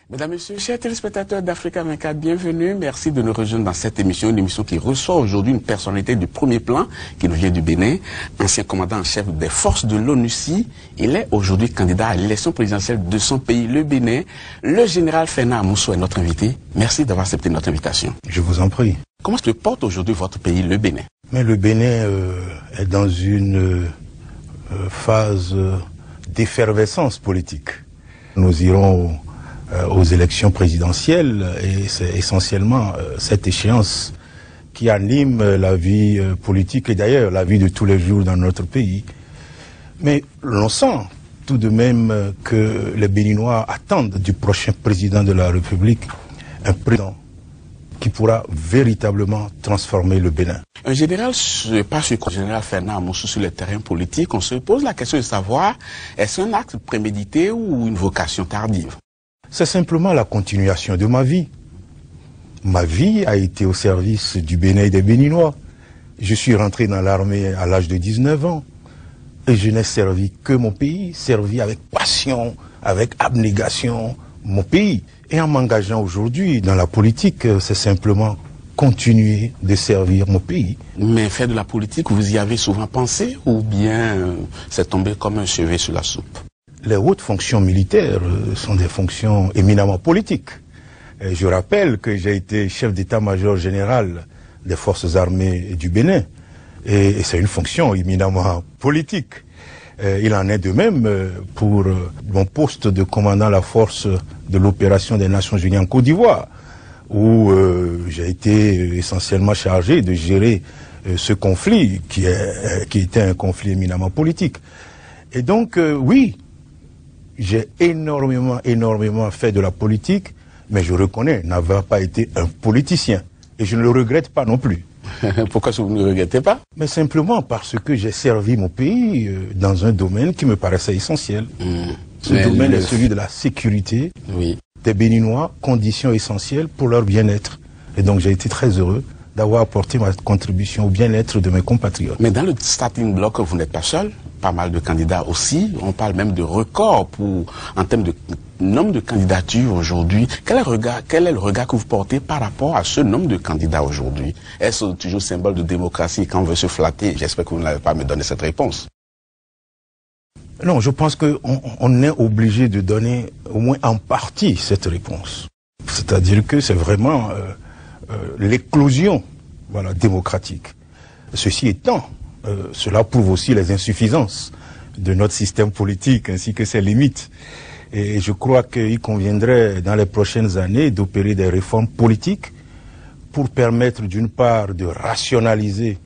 Mesdames, Messieurs, chers téléspectateurs d'Africa 24, bienvenue. Merci de nous rejoindre dans cette émission, une émission qui reçoit aujourd'hui une personnalité du premier plan qui nous vient du Bénin, ancien commandant en chef des forces de l'ONUCI. Il est aujourd'hui candidat à l'élection présidentielle de son pays, le Bénin. Le général Fernand Amousso est notre invité. Merci d'avoir accepté notre invitation. Je vous en prie. Comment se porte aujourd'hui votre pays, le Bénin? Mais le Bénin est dans une phase d'effervescence politique. Nous irons aux élections présidentielles et c'est essentiellement cette échéance qui anime la vie politique et d'ailleurs la vie de tous les jours dans notre pays. Mais l'on sent tout de même que les Béninois attendent du prochain président de la République un président qui pourra véritablement transformer le Bénin. Un général se passe sur le général Fernand Amousso sur le terrain politique. On se pose la question de savoir, est-ce un acte prémédité ou une vocation tardive? C'est simplement la continuation de ma vie. Ma vie a été au service du Bénin et des Béninois. Je suis rentré dans l'armée à l'âge de 19 ans. Et je n'ai servi que mon pays, servi avec passion, avec abnégation, mon pays. Et en m'engageant aujourd'hui dans la politique, c'est simplement continuer de servir mon pays. Mais faire de la politique, vous y avez souvent pensé ou bien c'est tombé comme un cheveu sur la soupe? Les hautes fonctions militaires sont des fonctions éminemment politiques. Et je rappelle que j'ai été chef d'état-major général des forces armées du Bénin. Et c'est une fonction éminemment politique. Il en est de même pour mon poste de commandant la force de l'opération des Nations Unies en Côte d'Ivoire, où j'ai été essentiellement chargé de gérer ce conflit qui était un conflit éminemment politique. Et donc, oui, j'ai énormément fait de la politique, mais je reconnais n'avoir pas été un politicien. Et je ne le regrette pas non plus. Pourquoi vous ne le regrettez pas? Mais simplement parce que j'ai servi mon pays dans un domaine qui me paraissait essentiel. Ce domaine est celui de la sécurité des Béninois, condition essentielle pour leur bien-être. Et donc j'ai été très heureux d'avoir apporté ma contribution au bien-être de mes compatriotes. Mais dans le starting block, vous n'êtes pas seul. Pas mal de candidats aussi. On parle même de record en termes de nombre de candidatures aujourd'hui. Quel est le regard que vous portez par rapport à ce nombre de candidats aujourd'hui? Est-ce toujours symbole de démocratie quand on veut se flatter? J'espère que vous n'allez pas me donner cette réponse. Non, je pense qu'on est obligé de donner au moins en partie cette réponse. C'est-à-dire que c'est vraiment l'éclosion démocratique. Ceci étant, cela prouve aussi les insuffisances de notre système politique ainsi que ses limites. Et je crois qu'il conviendrait dans les prochaines années d'opérer des réformes politiques pour permettre d'une part de rationaliser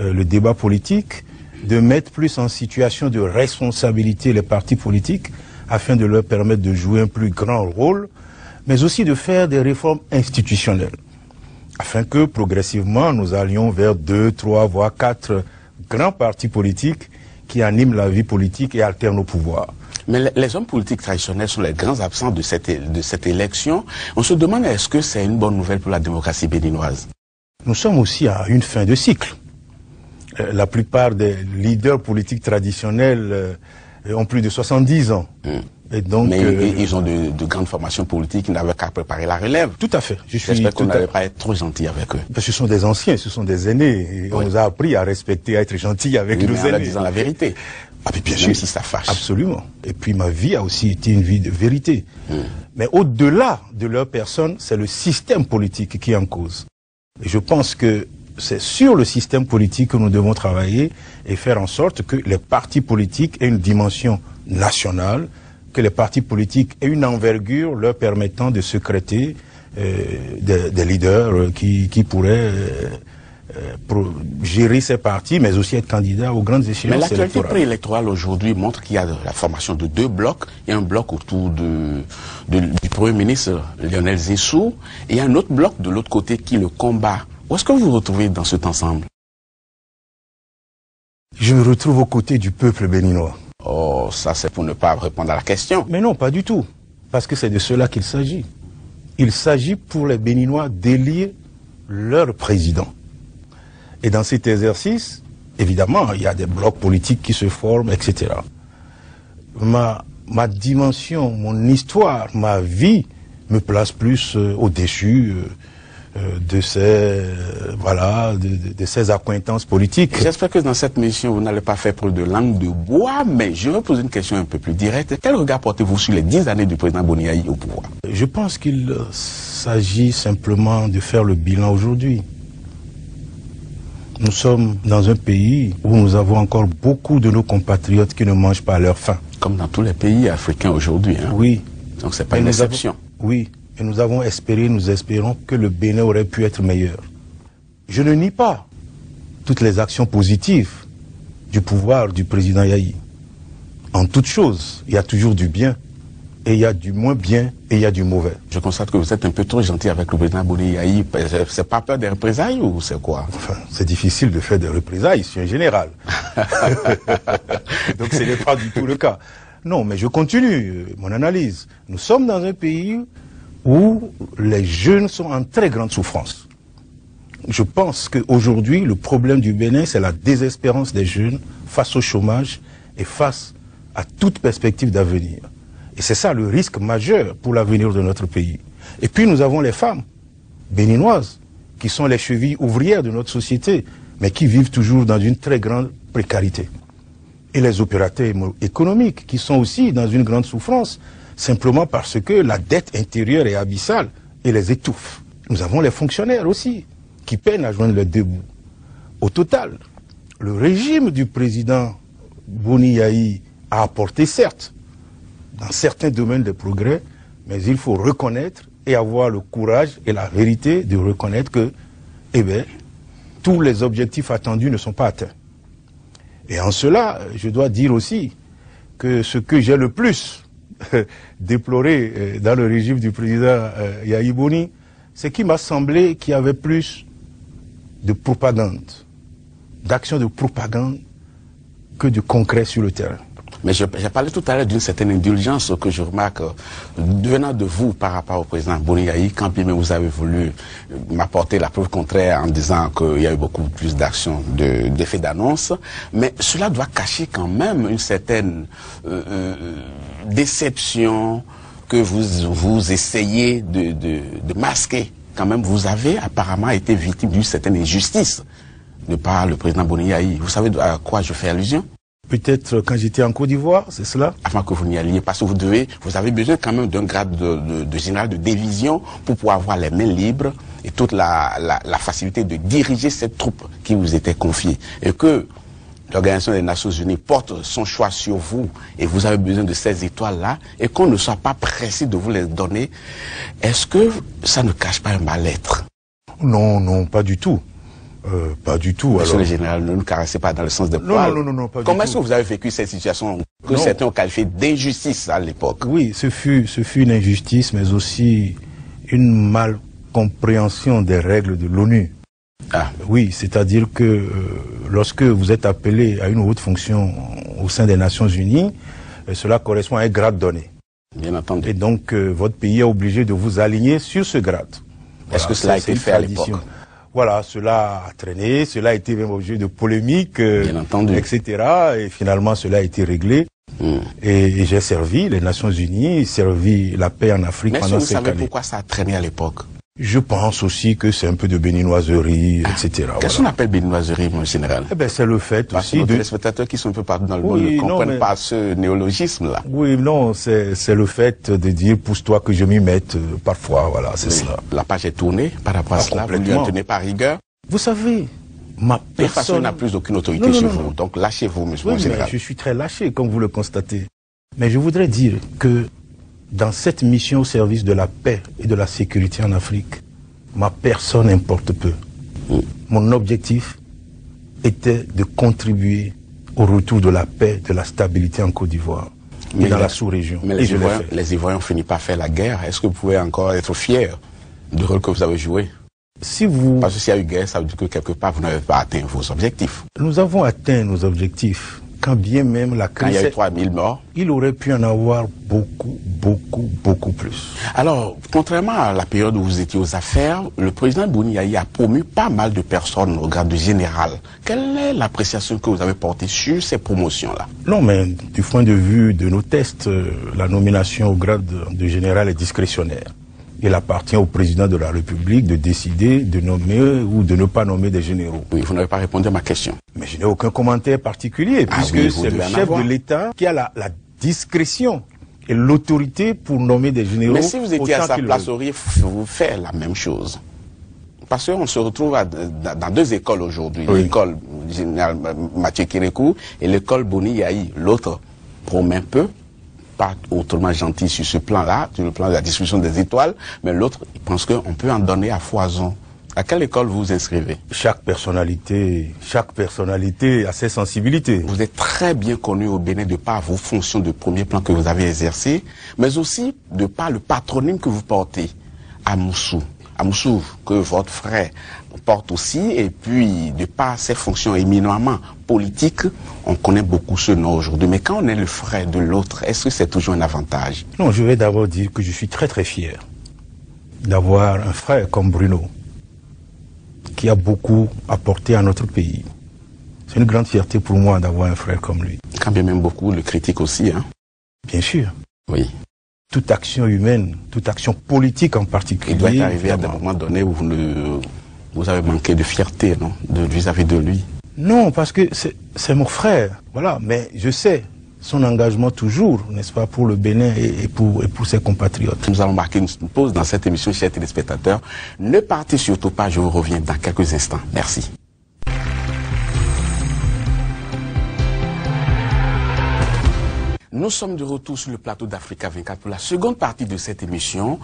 le débat politique, de mettre plus en situation de responsabilité les partis politiques afin de leur permettre de jouer un plus grand rôle, mais aussi de faire des réformes institutionnelles afin que progressivement nous allions vers 2, 3, voire 4 grands partis politiques qui animent la vie politique et alternent au pouvoir. Mais les hommes politiques traditionnels sont les grands absents de cette élection. On se demande, est-ce que c'est une bonne nouvelle pour la démocratie béninoise? Nous sommes aussi à une fin de cycle. La plupart des leaders politiques traditionnels ont plus de 70 ans. Et donc, mais ils ont de grandes formations politiques, ils n'avaient qu'à préparer la relève. Tout à fait. J'espère qu'on n'allait pas être trop gentil avec eux. Ce sont des anciens, ce sont des aînés. Et on nous a appris à respecter, à être gentil avec nos aînés. En disant la vérité. Ah, mais bien sûr. Même si ça fâche. Absolument. Et puis ma vie a aussi été une vie de vérité. Mais au-delà de leur personne, c'est le système politique qui est en cause. Et je pense que c'est sur le système politique que nous devons travailler et faire en sorte que les partis politiques aient une dimension nationale, que les partis politiques aient une envergure leur permettant de secréter des leaders qui pourraient gérer ces partis, mais aussi être candidats aux grandes échéances électorales. Mais l'actualité préélectorale aujourd'hui montre qu'il y a la formation de 2 blocs. Il y a un bloc autour du Premier ministre Lionel Zinsou et il y a un autre bloc de l'autre côté qui le combat. Où est-ce que vous vous retrouvez dans cet ensemble? Je me retrouve aux côtés du peuple béninois. Oh, ça c'est pour ne pas répondre à la question. Mais non, pas du tout. Parce que c'est de cela qu'il s'agit. Il s'agit pour les Béninois d'élire leur président. Et dans cet exercice, évidemment, il y a des blocs politiques qui se forment, etc. Ma dimension, mon histoire, ma vie me place plus au-dessus de ces accointances politiques. J'espère que dans cette mission, vous n'allez pas faire preuve de langue de bois, mais je vais poser une question un peu plus directe. Quel regard portez-vous sur les 10 années du président Boni Yayi au pouvoir? Je pense qu'il s'agit simplement de faire le bilan aujourd'hui. Nous sommes dans un pays où nous avons encore beaucoup de nos compatriotes qui ne mangent pas à leur faim. Comme dans tous les pays africains aujourd'hui. Hein? Oui. Donc c'est pas une exception. Oui. Et nous avons espéré, nous espérons que le Bénin aurait pu être meilleur. Je ne nie pas toutes les actions positives du pouvoir du président Yayi. En toute chose, il y a toujours du bien, et il y a du moins bien, et il y a du mauvais. Je constate que vous êtes un peu trop gentil avec le président Boni Yayi. C'est pas peur des représailles ou c'est quoi? Enfin, c'est difficile de faire des représailles, je suis un général. Donc ce n'est pas du tout le cas. Non, mais je continue mon analyse. Nous sommes dans un pays où les jeunes sont en très grande souffrance. Je pense qu'aujourd'hui, le problème du Bénin, c'est la désespérance des jeunes face au chômage et face à toute perspective d'avenir. Et c'est ça le risque majeur pour l'avenir de notre pays. Et puis nous avons les femmes béninoises, qui sont les chevilles ouvrières de notre société, mais qui vivent toujours dans une très grande précarité. Et les opérateurs économiques, qui sont aussi dans une grande souffrance, simplement parce que la dette intérieure est abyssale et les étouffe. Nous avons les fonctionnaires aussi, qui peinent à joindre les deux bouts. Au total, le régime du président Boni Yayi a apporté, certes, dans certains domaines des progrès, mais il faut reconnaître et avoir le courage et la vérité de reconnaître que, tous les objectifs attendus ne sont pas atteints. Et en cela, je dois dire aussi que ce que j'ai le plus déploré dans le régime du président Yayi Boni, c'est qu'il m'a semblé qu'il y avait plus de propagande, d'action de propagande que de concret sur le terrain. Mais j'ai parlé tout à l'heure d'une certaine indulgence que je remarque venant de vous par rapport au président Boni Yayi, quand bien vous avez voulu m'apporter la preuve contraire en disant qu'il y a eu beaucoup plus d'actions, d'effets d'annonce. Mais cela doit cacher quand même une certaine déception que vous essayez de masquer. Quand même, vous avez apparemment été victime d'une certaine injustice de par le président Boni Yayi. Vous savez à quoi je fais allusion? Peut-être quand j'étais en Côte d'Ivoire, c'est cela? Avant que vous n'y alliez, parce que vous avez besoin quand même d'un grade de général de division pour pouvoir avoir les mains libres et toute la facilité de diriger cette troupe qui vous était confiée. Et que l'Organisation des Nations Unies porte son choix sur vous et vous avez besoin de ces étoiles-là et qu'on ne soit pas pressé de vous les donner, est-ce que ça ne cache pas un mal-être? Non, non, pas du tout. Pas du tout. Monsieur le général, ne nous caressez pas dans le sens des poils. Non, pas du tout. Comment est-ce que vous avez vécu cette situation que certains ont qualifiée d'injustice à l'époque? Oui, ce fut une injustice, mais aussi une malcompréhension des règles de l'ONU. Ah. Oui, c'est-à-dire que lorsque vous êtes appelé à une haute fonction au sein des Nations Unies, cela correspond à un grade donné. Bien entendu. Et donc, votre pays est obligé de vous aligner sur ce grade. Est-ce que cela a été fait à l'époque? Voilà, cela a traîné, cela a été même objet de polémiques, etc. Et finalement, cela a été réglé. Et j'ai servi les Nations Unies, servi la paix en Afrique pendant 5 années. Mais vous savez pourquoi ça a traîné à l'époque? Je pense aussi que c'est un peu de béninoiserie, etc. Qu'est-ce qu'on appelle béninoiserie, mon général? Eh ben, c'est le fait aussi de... Les spectateurs qui sont un peu partout dans le monde ne comprennent pas ce néologisme-là. Oui, non, c'est le fait de dire pousse-toi que je m'y mette parfois, voilà, c'est cela. La page est tournée par rapport à cela, vous ne lui en tenez pas rigueur. Vous savez, ma personne... De toute façon, il n'a plus aucune autorité sur vous, donc lâchez-vous, monsieur mon général. Je suis très lâché, comme vous le constatez. Mais je voudrais dire que dans cette mission au service de la paix et de la sécurité en Afrique, ma personne importe peu. Mon objectif était de contribuer au retour de la paix, de la stabilité en Côte d'Ivoire et dans la sous-région. Mais les Ivoiriens ont fini par faire la guerre. Est-ce que vous pouvez encore être fier du rôle que vous avez joué? Parce que s'il y a eu guerre, ça veut dire que quelque part, vous n'avez pas atteint vos objectifs. Nous avons atteint nos objectifs. Quand bien même la crise... Quand il y a eu 3000 morts. Il aurait pu en avoir beaucoup plus. Alors, contrairement à la période où vous étiez aux affaires, le président Boni Yayi a promu pas mal de personnes au grade de général. Quelle est l'appréciation que vous avez portée sur ces promotions-là? Non, mais du point de vue de nos tests, la nomination au grade de général est discrétionnaire. Il appartient au président de la République de décider de nommer ou de ne pas nommer des généraux. Oui, vous n'avez pas répondu à ma question. Mais je n'ai aucun commentaire particulier, puisque oui, c'est le chef de l'État qui a la discrétion et l'autorité pour nommer des généraux. Mais si vous étiez à sa place, auriez-vous fait la même chose? Parce qu'on se retrouve dans deux écoles aujourd'hui. Oui. L'école générale Mathieu Kérékou et l'école Boni Yahi. L'autre promet peu, pas autrement gentil sur ce plan-là, sur le plan de la distribution des étoiles, mais l'autre, il pense qu'on peut en donner à foison. À quelle école vous vous inscrivez? Chaque personnalité a ses sensibilités. Vous êtes très bien connu au Bénin de par vos fonctions de premier plan que vous avez exercées, mais aussi de par le patronyme que vous portez, Amoussou. Amoussou, que votre frère porte aussi, et puis de par ses fonctions éminemment politiques, on connaît beaucoup ce nom aujourd'hui. Mais quand on est le frère de l'autre, est-ce que c'est toujours un avantage? Non, je vais d'abord dire que je suis très très fier d'avoir un frère comme Bruno, qui a beaucoup apporté à notre pays. C'est une grande fierté pour moi d'avoir un frère comme lui. Quand bien même beaucoup le critiquent aussi, hein? Bien sûr. Oui. Toute action humaine, toute action politique en particulier. Il doit être arrivé à un moment donné où vous avez manqué de fierté, non, vis-à-vis de lui. Non, parce que c'est mon frère, voilà. Mais je sais son engagement toujours, n'est-ce pas, pour le Bénin et pour ses compatriotes. Nous allons marquer une pause dans cette émission, chers téléspectateurs. Ne partez surtout pas, je vous reviens dans quelques instants. Merci. Nous sommes de retour sur le plateau d'Africa 24 pour la seconde partie de cette émission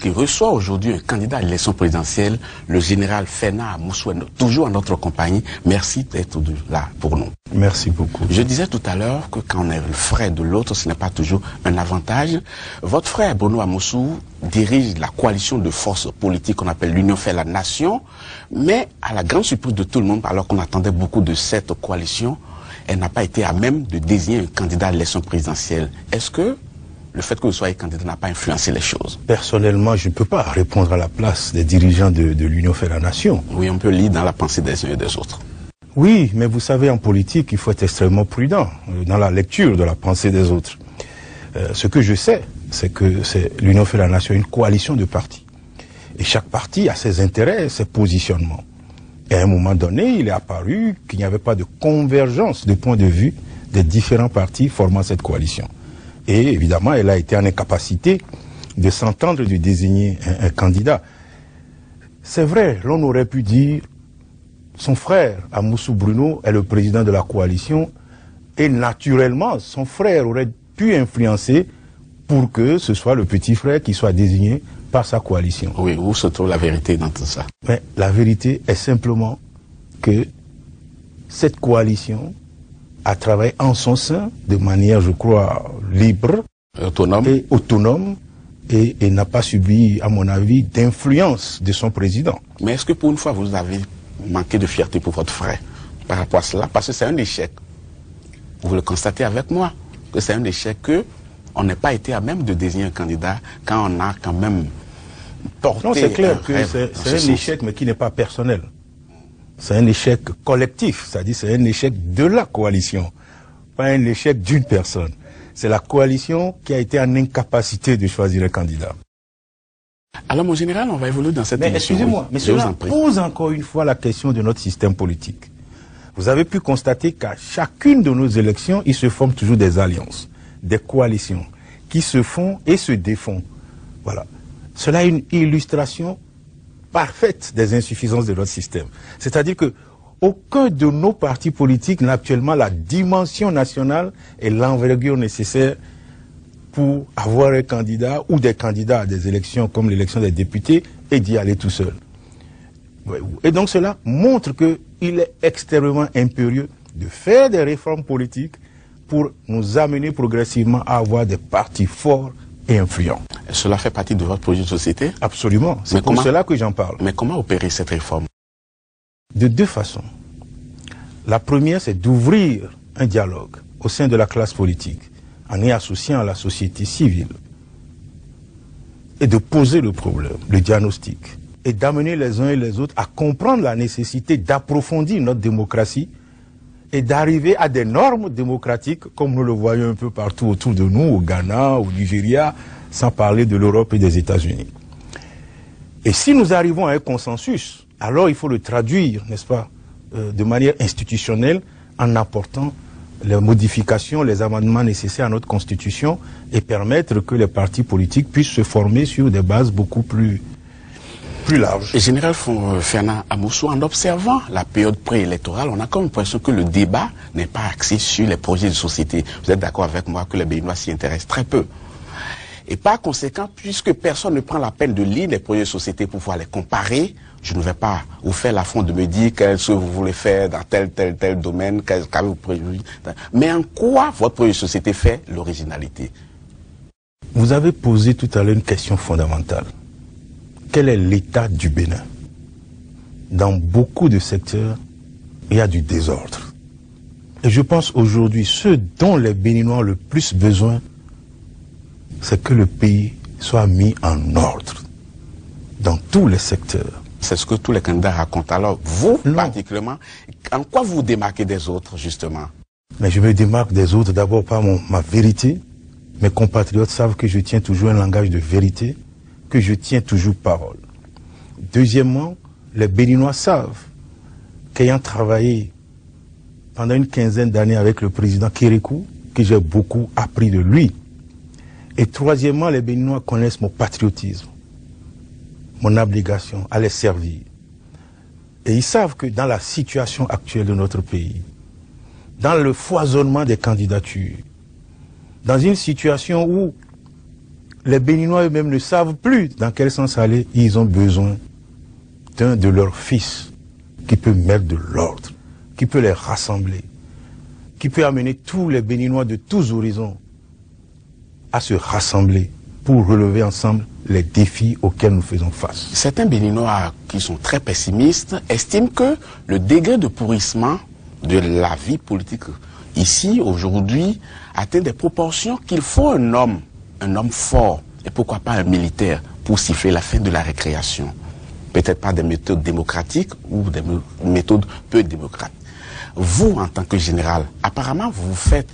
qui reçoit aujourd'hui un candidat à l'élection présidentielle, le général Fena Amoussou, toujours en notre compagnie. Merci d'être là pour nous. Merci beaucoup. Je disais tout à l'heure que quand on est le frère de l'autre, ce n'est pas toujours un avantage. Votre frère Bruno Amoussou dirige la coalition de forces politiques qu'on appelle l'Union fait la Nation, mais à la grande surprise de tout le monde, alors qu'on attendait beaucoup de cette coalition, elle n'a pas été à même de désigner un candidat à l'élection présidentielle. Est-ce que le fait que vous soyez candidat n'a pas influencé les choses? Personnellement, je ne peux pas répondre à la place des dirigeants de l'Union fait la Nation. Oui, on peut lire dans la pensée des uns et des autres. Oui, mais vous savez, en politique, il faut être extrêmement prudent dans la lecture de la pensée des autres. Ce que je sais, c'est que l'Union fait la Nation une coalition de partis. Et chaque parti a ses intérêts, ses positionnements. Et à un moment donné, il est apparu qu'il n'y avait pas de convergence de points de vue des différents partis formant cette coalition. Et évidemment, elle a été en incapacité de s'entendre, de désigner un candidat. C'est vrai, l'on aurait pu dire son frère, Amoussou Bruno, est le président de la coalition et naturellement, son frère aurait pu influencer pour que ce soit le petit frère qui soit désigné par sa coalition. Oui, où se trouve la vérité dans tout ça? Mais la vérité est simplement que cette coalition a travaillé en son sein de manière, je crois, libre, autonome et n'a pas subi, à mon avis, d'influence de son président. Mais est-ce que pour une fois vous avez manqué de fierté pour votre frère par rapport à cela? Parce que c'est un échec. Vous le constatez avec moi, que c'est un échec que on n'a pas été à même de désigner un candidat quand on a quand même porté. Non, c'est clair que c'est un échec, mais qui n'est pas personnel. C'est un échec collectif, c'est-à-dire c'est un échec de la coalition, pas un échec d'une personne. C'est la coalition qui a été en incapacité de choisir un candidat. Alors, mon général, on va évoluer dans cette émission. Excusez-moi, mais cela pose encore une fois la question de notre système politique. Vous avez pu constater qu'à chacune de nos élections, il se forme toujours des alliances, des coalitions qui se font et se défont. Voilà. Cela est une illustration parfaite des insuffisances de notre système. C'est-à-dire que aucun de nos partis politiques n'a actuellement la dimension nationale et l'envergure nécessaire pour avoir un candidat ou des candidats à des élections comme l'élection des députés et d'y aller tout seul. Et donc cela montre qu'il est extrêmement impérieux de faire des réformes politiques pour nous amener progressivement à avoir des partis forts et influents. Cela fait partie de votre projet de société? Absolument. C'est pour cela que j'en parle. Mais comment opérer cette réforme? De deux façons. La première, c'est d'ouvrir un dialogue au sein de la classe politique en y associant la société civile et de poser le problème, le diagnostic, et d'amener les uns et les autres à comprendre la nécessité d'approfondir notre démocratie et d'arriver à des normes démocratiques comme nous le voyons un peu partout autour de nous, au Ghana, au Nigeria, sans parler de l'Europe et des États-Unis. Et si nous arrivons à un consensus, alors il faut le traduire, n'est-ce pas, de manière institutionnelle, en apportant les modifications, les amendements nécessaires à notre constitution et permettre que les partis politiques puissent se former sur des bases beaucoup plus larges. Et Général Fernand Amoussou, en observant la période préélectorale, on a comme l'impression que le débat n'est pas axé sur les projets de société. Vous êtes d'accord avec moi que les Béninois s'y intéressent très peu. Et par conséquent, puisque personne ne prend la peine de lire les projets de société pour pouvoir les comparer, je ne vais pas vous faire l'affront de me dire qu'est-ce que vous voulez faire dans tel domaine, qu'avez-vous prévu. Mais en quoi votre projet de société fait l'originalité? Vous avez posé tout à l'heure une question fondamentale. Quel est l'état du Bénin? Dans beaucoup de secteurs, il y a du désordre. Et je pense aujourd'hui, ce dont les Béninois ont le plus besoin, c'est que le pays soit mis en ordre dans tous les secteurs. C'est ce que tous les candidats racontent. Alors, vous, particulièrement, en quoi vous vous démarquez des autres, justement? Mais je me démarque des autres d'abord par ma vérité. Mes compatriotes savent que je tiens toujours un langage de vérité, que je tiens toujours parole. Deuxièmement, les Béninois savent qu'ayant travaillé pendant une quinzaine d'années avec le président Kérékou, que j'ai beaucoup appris de lui. Et troisièmement, les Béninois connaissent mon patriotisme, mon obligation à les servir. Et ils savent que dans la situation actuelle de notre pays, dans le foisonnement des candidatures, dans une situation où les Béninois eux-mêmes ne savent plus dans quel sens aller, ils ont besoin d'un de leurs fils qui peut mettre de l'ordre, qui peut les rassembler, qui peut amener tous les Béninois de tous horizons à se rassembler pour relever ensemble les défis auxquels nous faisons face. Certains Béninois qui sont très pessimistes estiment que le degré de pourrissement de la vie politique ici, aujourd'hui, atteint des proportions qu'il faut un homme fort, et pourquoi pas un militaire, pour siffler la fin de la récréation. Peut-être pas des méthodes démocratiques ou des méthodes peu démocratiques. Vous, en tant que général, apparemment, vous faites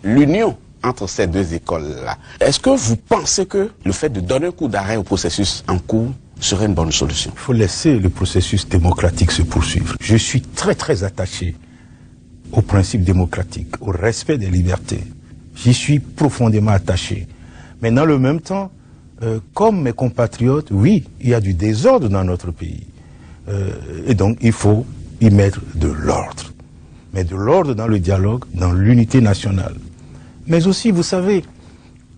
l'union entre ces deux écoles-là. Est-ce que vous pensez que le fait de donner un coup d'arrêt au processus en cours serait une bonne solution? Il faut laisser le processus démocratique se poursuivre. Je suis très très attaché au principe démocratique, au respect des libertés. J'y suis profondément attaché. Mais dans le même temps, comme mes compatriotes, oui, il y a du désordre dans notre pays. Et donc, il faut y mettre de l'ordre. Mais de l'ordre dans le dialogue, dans l'unité nationale. Mais aussi, vous savez,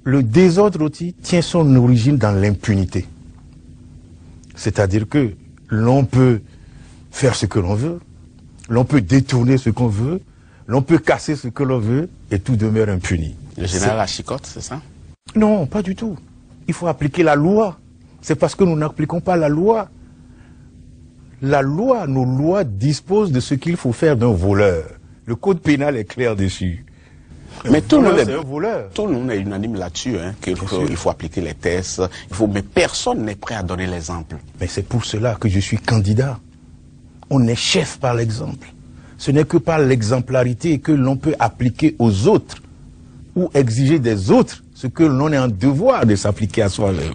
le désordre aussi tient son origine dans l'impunité. C'est-à-dire que l'on peut faire ce que l'on veut, l'on peut détourner ce qu'on veut, l'on peut casser ce que l'on veut, et tout demeure impuni. Le général à chicotte, c'est ça? Non, pas du tout. Il faut appliquer la loi. C'est parce que nous n'appliquons pas la loi. La loi, nos lois disposent de ce qu'il faut faire d'un voleur. Le code pénal est clair dessus. Mais tout le monde est unanime là-dessus, hein, qu'il faut appliquer les tests, mais personne n'est prêt à donner l'exemple. Mais c'est pour cela que je suis candidat. On est chef par l'exemple. Ce n'est que par l'exemplarité que l'on peut appliquer aux autres ou exiger des autres ce que l'on est en devoir de s'appliquer à soi-même.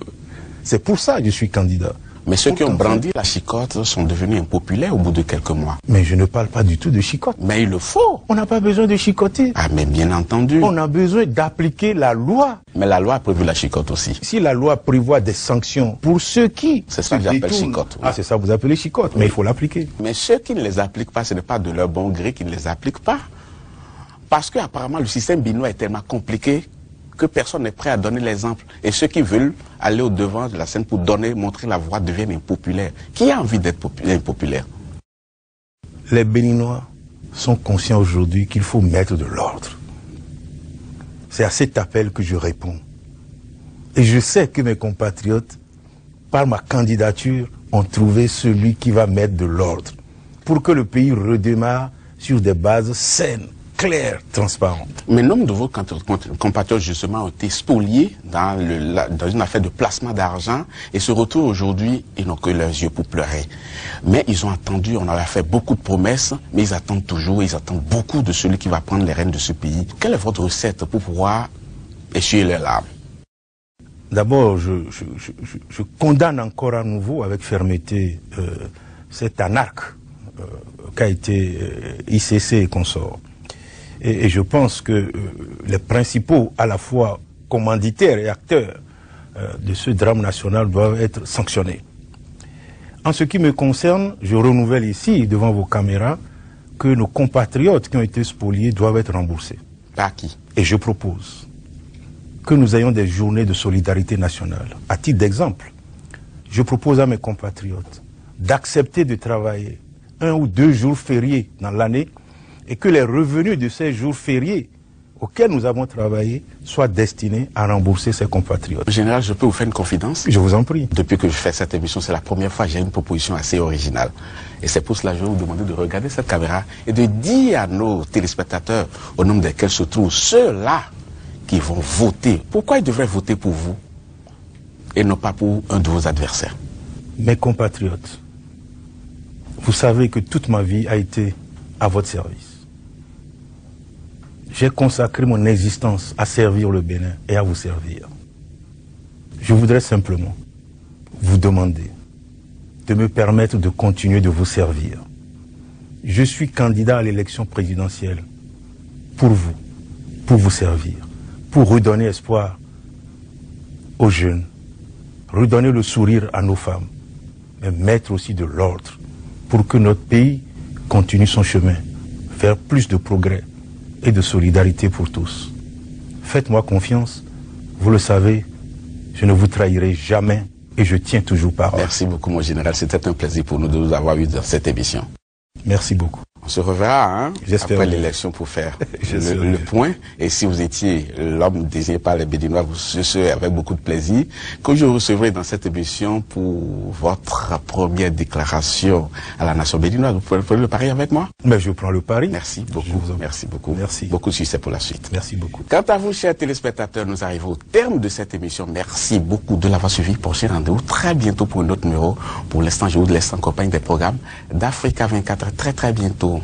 C'est pour ça que je suis candidat. Mais ceux qui ont brandi la chicotte sont devenus impopulaires au bout de quelques mois. Mais je ne parle pas du tout de chicotte. Mais il le faut. On n'a pas besoin de chicoter. Ah, mais bien entendu. On a besoin d'appliquer la loi. Mais la loi a prévu la chicotte aussi. Si la loi prévoit des sanctions pour ceux qui... C'est ça que j'appelle chicotte. Oui. Ah, c'est ça que vous appelez chicotte, mais il faut l'appliquer. Mais ceux qui ne les appliquent pas, ce n'est pas de leur bon gré qu'ils ne les appliquent pas. Parce qu'apparemment, le système béninois est tellement compliqué que personne n'est prêt à donner l'exemple. Et ceux qui veulent aller au devant de la scène pour montrer la voie deviennent impopulaires. Qui a envie d'être impopulaire? Les Béninois sont conscients aujourd'hui qu'il faut mettre de l'ordre. C'est à cet appel que je réponds. Et je sais que mes compatriotes, par ma candidature, ont trouvé celui qui va mettre de l'ordre pour que le pays redémarre sur des bases saines, claires, transparentes. Mais nombre de vos compatriotes, justement, ont été spoliés dans une affaire de placement d'argent et se retrouvent aujourd'hui, ils n'ont que leurs yeux pour pleurer. Mais ils ont attendu, on leur a fait beaucoup de promesses, mais ils attendent toujours, ils attendent beaucoup de celui qui va prendre les rênes de ce pays. Quelle est votre recette pour pouvoir essuyer les larmes? D'abord, je condamne encore à nouveau avec fermeté cet anarque qu'a été ICC et consorts. Et je pense que les principaux, à la fois commanditaires et acteurs de ce drame national doivent être sanctionnés. En ce qui me concerne, je renouvelle ici, devant vos caméras, que nos compatriotes qui ont été spoliés doivent être remboursés. Par qui? Et je propose que nous ayons des journées de solidarité nationale. À titre d'exemple, je propose à mes compatriotes d'accepter de travailler 1 ou 2 jours fériés dans l'année et que les revenus de ces jours fériés auxquels nous avons travaillé soient destinés à rembourser ces compatriotes. Général, je peux vous faire une confidence? Je vous en prie. Depuis que je fais cette émission, c'est la première fois que j'ai une proposition assez originale. Et c'est pour cela que je vais vous demander de regarder cette caméra et de dire à nos téléspectateurs, au nombre desquels se trouvent ceux-là qui vont voter. Pourquoi ils devraient voter pour vous et non pas pour un de vos adversaires? Mes compatriotes, vous savez que toute ma vie a été à votre service. J'ai consacré mon existence à servir le Bénin et à vous servir. Je voudrais simplement vous demander de me permettre de continuer de vous servir. Je suis candidat à l'élection présidentielle pour vous servir, pour redonner espoir aux jeunes, redonner le sourire à nos femmes, mais mettre aussi de l'ordre pour que notre pays continue son chemin vers plus de progrès et de solidarité pour tous. Faites-moi confiance, vous le savez, je ne vous trahirai jamais et je tiens toujours parole. Merci beaucoup, mon général. C'était un plaisir pour nous de vous avoir eu dans cette émission. Merci beaucoup. On se reverra après l'élection pour faire le point. Et si vous étiez l'homme désigné par les Béninois, je serai avec beaucoup de plaisir que je recevrai dans cette émission pour votre première déclaration à la nation béninoise. Vous pouvez le pari avec moi? Mais je prends le pari. Merci beaucoup. Merci beaucoup. Merci. Beaucoup de succès pour la suite. Merci beaucoup. Quant à vous, chers téléspectateurs, nous arrivons au terme de cette émission. Merci beaucoup de l'avoir suivi. Prochain rendez-vous très bientôt pour un autre numéro. Pour l'instant, je vous laisse en compagnie des programmes d'Africa 24 très bientôt.